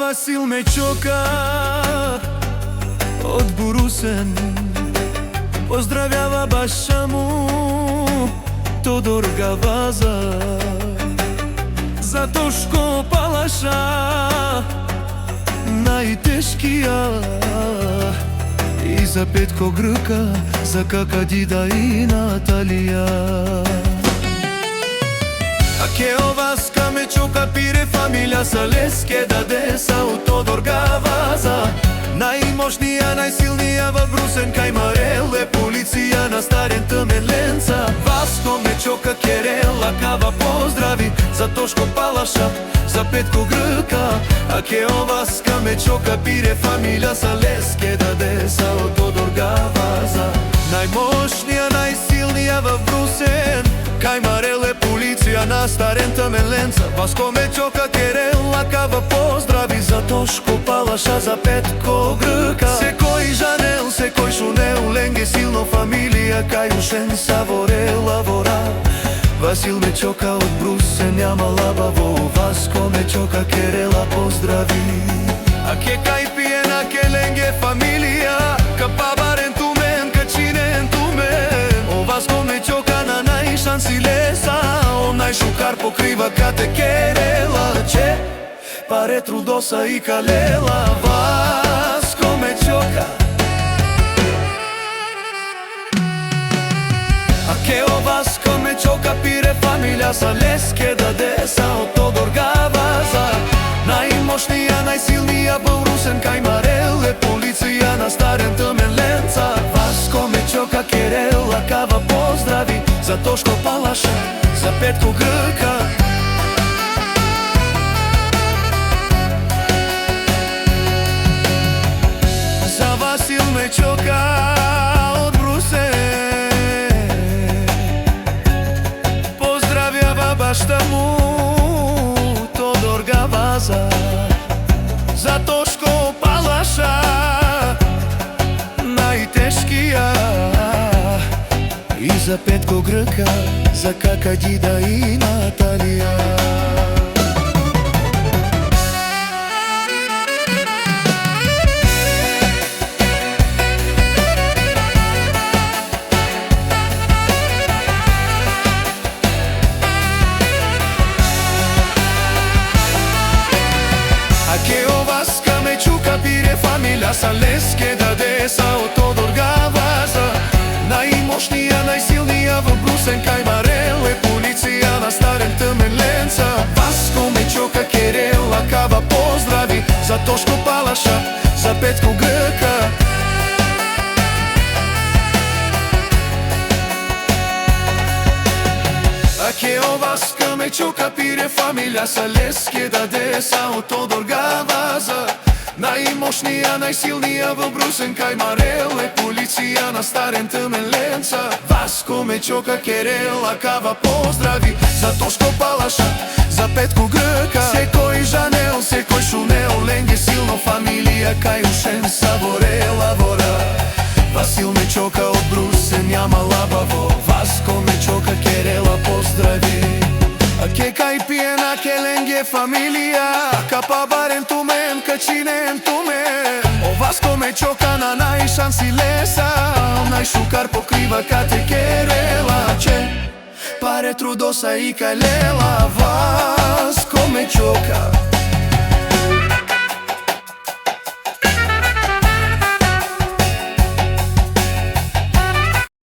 Васил ме чока од Бурусен, поздравява баша му Тодор Гаваза. За Тошко Палаша најтешкија, и за Петко Грка, за кака Дида и Наталија. А ке оваска ме чока пире фамилија са Леске Дадеса од Тодор Гаваза. Најмошнија, најсилнија во Брусен, кај Мареле полиција на Старен Тмен Ленца. Васко ме чока Керела кава поздрави за Тошко Палаша, за Петко Грка. А ке оваска ме чока пире фамилија са Леске Дадеса од Тодор Гаваза. Најмошнија, најсилнија во Брусен, кај Мареле полиција на Старен Тмен Ленца. Васко ме чока Керела кава поздрави за Тошко Палаша, за Петко Грка. Секој жанел, секој шунел, ленге силно фамилија, кај ушен саворела вора. Васил ме чока од Брусен, няма лабаво. Васко ме чока Керела поздрави. А ке кај пиена, ке ленге фамилија, ка Пабарен Тумен, ка Чинен Тумен. О Васко ме чока на најшанси леса, он најшукар покрива кате Керела. Че паре трудоса и калела. Васко ме чока. А ке о Васко ме чока пире фамилија са Леске Дадеса од Тодор Гаваза. Најмошнија, најсилнија во Брусен, кај Мареле полиција на Старен Тмен Ленца. Васко ме чока Керела кава поздрави за Тошко Палаша, за Петко Грка. За Васил ме чока од Брусен, поздравява башта му Тодор Гаваза. За Тошко Палаша најтешкија, и за Петко Грка, за кака Дида и Наталија. Фамилија са Леске Дадеса од Тодор Гаваза. Најмошнија, најсилнија во Брусен, кај Мареле полиција на Старен Тмен Ленца. Васко ме чока Керела кава поздрави за Тошко Палаша, за Петко Грка. А ке оваска ме чока пире фамилија са Леске Дадеса од Тодор Гаваза. Најмошнија, најсилнија во Брусен, кај Мареле полиција на Старен Тмен Ленца. Васко ме чока Керела кава поздрави за Тошко Палаша, за Петко Грка. Секој жанел, секој шунел, ленге силно фамилија, кај ушен саворела вора. Васил ме чока од Брусен, няма лабаво. Васко ме чока Керела поздрави. А ке кај пиена, ке ленге фамилија, ка Пабарен Тумен, ка Чинен Тумен. О Васко ме чока на најшанси леса, најшукар покрива кате Керела. Че паре трудоса и калела. Васко ме чока.